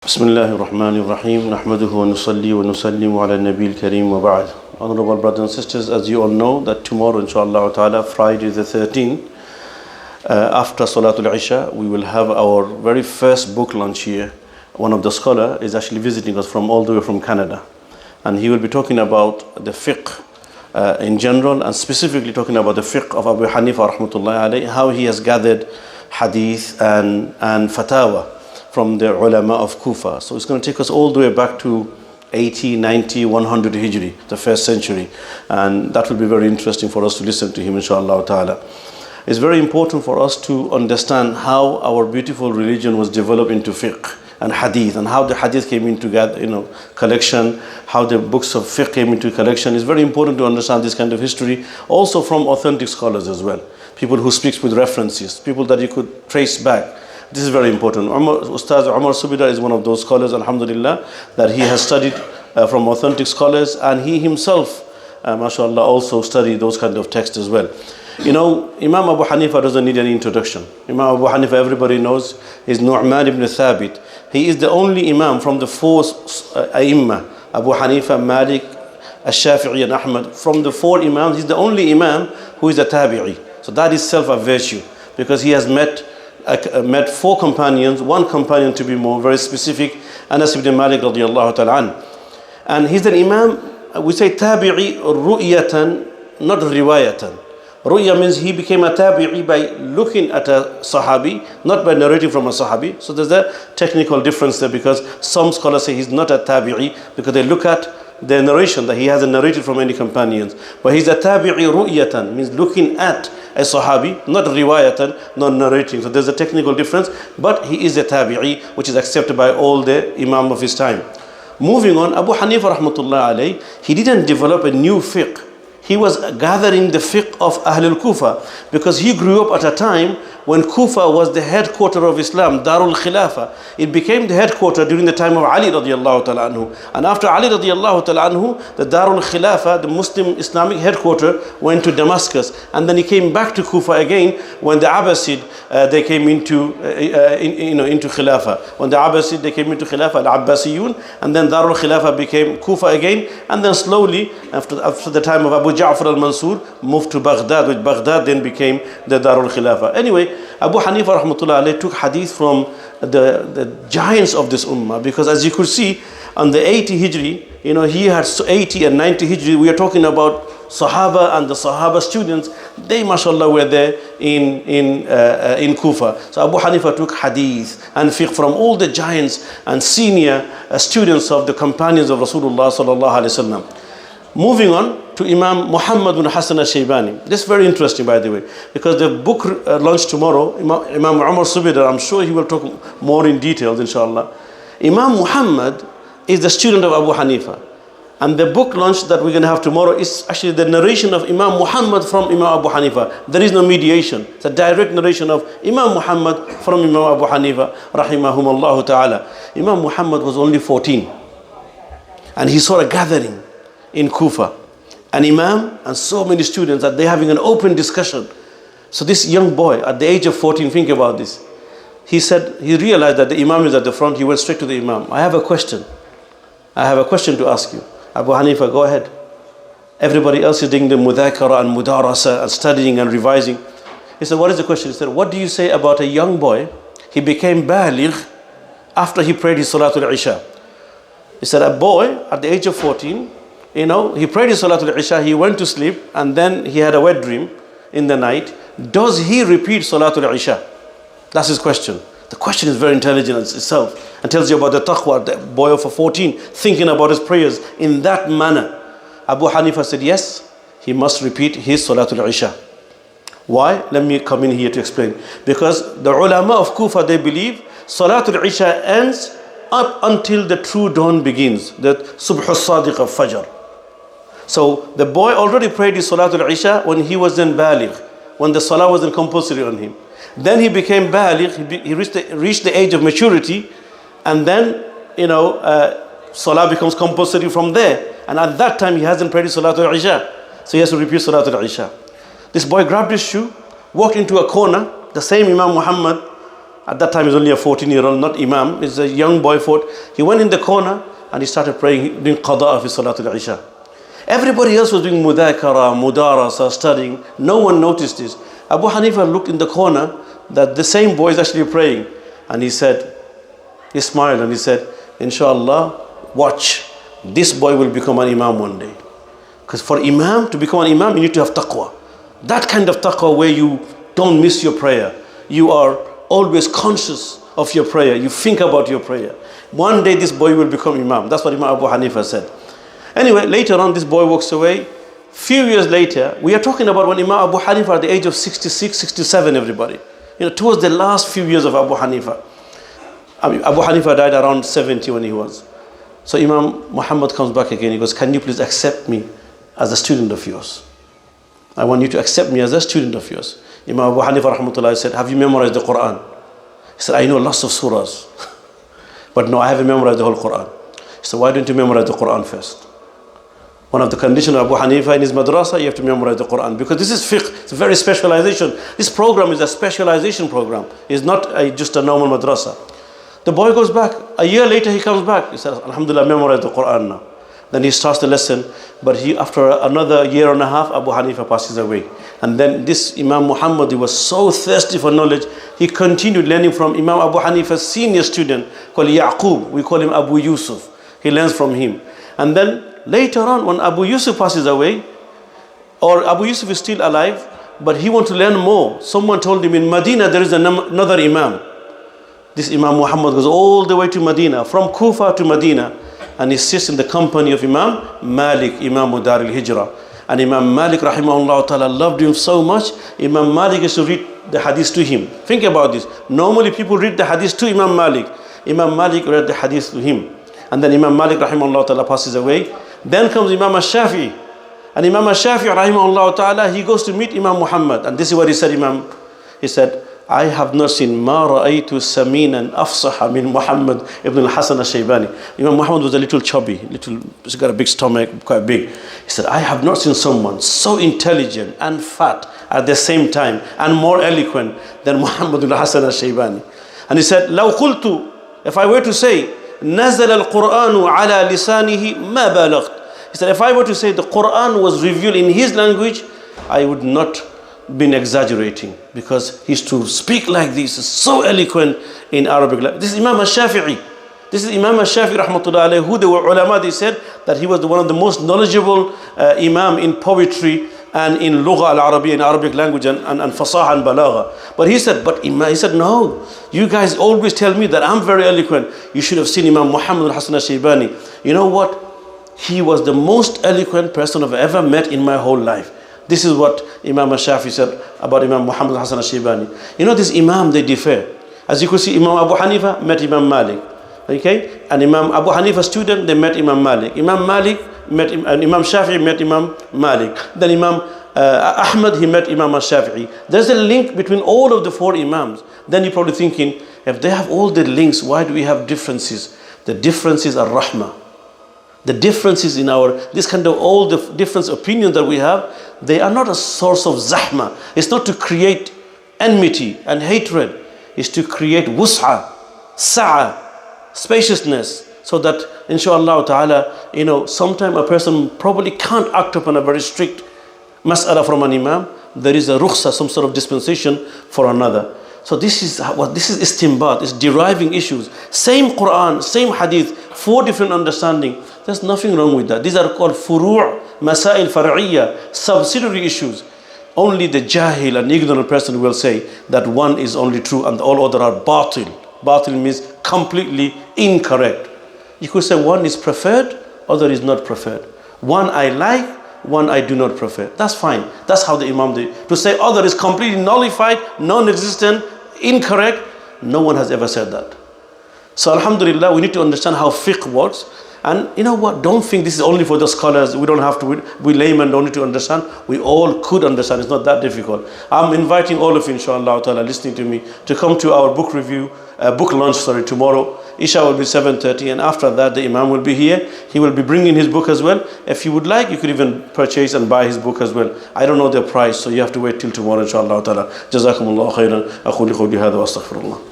بسم الله الرحمن الرحيم نحمده ونصلي ونسلم على النبي الكريم وبعد. Honorable brothers and sisters, as you all know that tomorrow inshallah ta'ala, Friday the 13th, after Salatul Isha, we will have our very first book launch here. One of the scholars is actually visiting us from all the way from Canada, and he will be talking about the fiqh in general, and specifically talking about the fiqh of Abu Hanifah rahmatullahi alayhi, how he has gathered hadith and fatawa from the ulama of Kufa. So it's going to take us all the way back to 80, 90, 100 Hijri, the first century. And that will be very interesting for us to listen to him, inshallah ta'ala. It's very important for us to understand how our beautiful religion was developed into fiqh and hadith, and how the hadith came into collection, how the books of fiqh came into collection. It's very important to understand this kind of history, also from authentic scholars as well. People who speak with references, people that you could trace back. This is very important. Ustaz Umar Subida is one of those scholars, alhamdulillah, that he has studied from authentic scholars, and he himself, mashallah, also studied those kind of texts as well. You know, Imam Abu Hanifah doesn't need any introduction. Imam Abu Hanifah, everybody knows, is Nu'man ibn Thabit. He is the only Imam from the four A'immah, Abu Hanifah, Malik, Shafi'i and Ahmad. From the four Imams, he's the only Imam who is a Tabi'i. So that is itself a virtue, because he has met four companions, one companion to be more very specific, Anas ibn Malik radiyallahu ta'ala an. And he's an Imam, we say Tabi'i ru'yatan, not riwayatan. Ru'ya means he became a Tabi'i by looking at a Sahabi, not by narrating from a Sahabi. So there's a technical difference there, because some scholars say he's not a Tabi'i because they look at the narration, that he hasn't narrated from any companions. But he's a Tabi'i ru'yatan, means looking at a Sahabi, not riwayatan, not narrating. So there's a technical difference, but he is a Tabi'i, which is accepted by all the Imam of his time. Moving on, Abu Hanifah rahmatullah alayhi, he didn't develop a new fiqh. He was gathering the fiqh of Ahlul Kufa, because he grew up at a time when Kufa was the headquarter of Islam, Darul Khilafah. It became the headquarter during the time of Ali radiallahu ta'ala anhu. And after Ali radiallahu ta'ala anhu, the Darul Khilafah, the Muslim Islamic headquarter, went to Damascus. And then he came back to Kufa again when the Abbasid, they came into Khilafah. When the Abbasid, they came into Khilafah, Al-Abbasiyun, and then Darul Khilafah became Kufa again. And then slowly, after the time of Abu Ja'far al-Mansur, moved to Baghdad, which Baghdad then became the Darul Khilafah. Anyway, Abu Hanifah rahmatullah alayhi took hadith from the giants of this ummah, because as you could see on the 80 Hijri, he had 80 and 90 Hijri. We are talking about Sahaba, and the Sahaba students, they mashallah were there in Kufa. So Abu Hanifah took hadith and fiqh from all the giants and senior students of the companions of Rasulullah sallallahu alaihi wasallam. Moving on to Imam Muhammad bin Hassan al-Shaybani. This is very interesting, by the way, because the book launched tomorrow, Imam Umar Subida, I'm sure he will talk more in details, inshallah. Imam Muhammad is the student of Abu Hanifa. And the book launch that we're going to have tomorrow is actually the narration of Imam Muhammad from Imam Abu Hanifa. There is no mediation. It's a direct narration of Imam Muhammad from Imam Abu Hanifa, rahimahumullah ta'ala. Imam Muhammad was only 14. And he saw a gathering in Kufa, an imam and so many students, that they're having an open discussion. So this young boy at the age of 14, think about this. He realized that the imam is at the front. He went straight to the imam. I have a question to ask you. Abu Hanifa, go ahead. Everybody else is doing the mudhakara and mudarasa and studying and revising. He said, what is the question? He said, what do you say about a young boy? He became baligh after he prayed his Salatul Isha. He said, a boy at the age of 14, he prayed his Salatul Isha, he went to sleep, and then he had a wet dream in the night. Does he repeat Salatul Isha? That's his question. The question is very intelligent itself, and tells you about the taqwa, the boy of 14 thinking about his prayers in that manner. Abu Hanifa said, yes, he must repeat his Salatul Isha. Why? Let me come in here to explain. Because the ulama of Kufa, they believe Salatul Isha ends up until the true dawn begins, the Subh al-Sadiq of Fajr. So the boy already prayed his Salatul Isha when he was in baligh, when the Salah wasn't compulsory on him. Then he became baligh, he reached the age of maturity, and then, Salah becomes compulsory from there. And at that time he hasn't prayed his Salatul Isha, so he has to repeat Salatul Isha. This boy grabbed his shoe, walked into a corner, the same Imam Muhammad At that time, he's only a 14-year-old, not imam. He's a young boy. He went in the corner and he started praying, doing qada fi salatul isha. Everybody else was doing mudhakara, mudarasa, studying. No one noticed this. Abu Hanifa looked in the corner that the same boy is actually praying. And he said, he smiled and he said, inshallah, watch. This boy will become an imam one day. Because for imam, to become an imam, you need to have taqwa. That kind of taqwa where you don't miss your prayer. You are always conscious of your prayer. You think about your prayer. One day this boy will become imam. That's what Imam Abu Hanifah said. Anyway, later on this boy walks away. Few years later, we are talking about when Imam Abu Hanifah at the age of 66, 67, everybody. Towards the last few years of Abu Hanifah. Abu Hanifah died around 70 when he was. So Imam Muhammad comes back again. He goes, can you please accept me as a student of yours? I want you to accept me as a student of yours. Imam Abu Hanifah rahmatullah said, have you memorized the Quran? He said, I know lots of surahs. But no, I haven't memorized the whole Quran. He said, why don't you memorize the Quran first? One of the conditions of Abu Hanifa in his madrasa, you have to memorize the Quran. Because this is fiqh, it's a very specialization. This program is a specialization program. It's not just a normal madrasa. The boy goes back. A year later he comes back. He says, alhamdulillah, memorize the Quran now. Then he starts the lesson. But after another year and a half, Abu Hanifa passes away. And then this Imam Muhammad, he was so thirsty for knowledge, he continued learning from Imam Abu Hanifa's senior student called Yaqub. We call him Abu Yusuf. He learns from him. And then later on, when Abu Yusuf passes away, or Abu Yusuf is still alive, but he wants to learn more. Someone told him in Medina there is another Imam. This Imam Muhammad goes all the way to Medina, from Kufa to Medina, and he sits in the company of Imam Malik, Imam Dar al-Hijrah. And Imam Malik rahimahullah ta'ala loved him so much, Imam Malik used to read the hadith to him. Think about this. Normally people read the hadith to Imam Malik. Imam Malik read the hadith to him. And then Imam Malik rahimahullah ta'ala passes away. Then comes Imam Shafi. And Imam Shafi rahimahullah ta'ala, he goes to meet Imam Muhammad. And this is what he said, he said, I have not seen ma ra'aytu saminan afsaha min Muhammad ibn al-Hasan al-Shaybani. Imam Muhammad was a little chubby, he's got a big stomach, quite big. He said, I have not seen someone so intelligent and fat at the same time and more eloquent than Muhammad al-Hasan al-Shaybani. And he said, لو قلت, if I were to say, نزل القرآن على لسانه ما بلغت. He said, if I were to say the Quran was revealed in his language, I would not been exaggerating, because he used to speak like this, so eloquent in Arabic. This is Imam Shafi'i. This is Imam Shafi'i rahmatullah alayhi, who the ulama, they said that he was one of the most knowledgeable imam in poetry and in Lugha al-Arabiya, in Arabic language, and Fasaha and Balagha. But he said, he said, no, you guys always tell me that I'm very eloquent. You should have seen Imam Muhammad al-Hasan al-Shaybani. You know what? He was the most eloquent person I've ever met in my whole life. This is what Imam Shafi said about Imam Muhammad al-Hasan al-Shaybani. This imam, they differ. As you could see, Imam Abu Hanifa met Imam Malik. Okay? And Imam Abu Hanifa's student, they met Imam Malik. Imam Malik met Imam Shafi met Imam Malik. Then Imam Ahmad, he met Imam Shafi'i. There's a link between all of the four imams. Then you're probably thinking, if they have all the links, why do we have differences? The differences are rahmah. The differences in this kind of all the different opinions that we have, they are not a source of zahma. It's not to create enmity and hatred. It's to create wus'a, sa'a, spaciousness, so that inshallah ta'ala, sometime a person probably can't act upon a very strict mas'ala from an imam. There is a rukhsa, some sort of dispensation for another. So this is istinbat, it's deriving issues. Same Quran, same hadith, four different understanding. There's nothing wrong with that. These are called furu' masail far'iyya, subsidiary issues. Only the jahil and ignorant person will say that one is only true and all other are batil. Batil means completely incorrect. You could say one is preferred, other is not preferred. One I like, one I do not prefer. That's fine. That's how the imam did. To say other is completely nullified, non-existent, incorrect, no one has ever said that. So alhamdulillah, we need to understand how fiqh works. And you know what, don't think this is only for the scholars. We don't have to, we laymen don't need to understand. We all could understand, it's not that difficult. I'm inviting all of you, inshallah ta'ala, listening to me, to come to our book review, book launch, tomorrow. Isha will be 7:30, and after that the imam will be here. He will be bringing his book as well. If you would like, you could even purchase and buy his book as well. I don't know the price, so you have to wait till tomorrow, inshallah ta'ala. Jazakumullah khairan. Aquli qawli hadha wa astaghfirullah.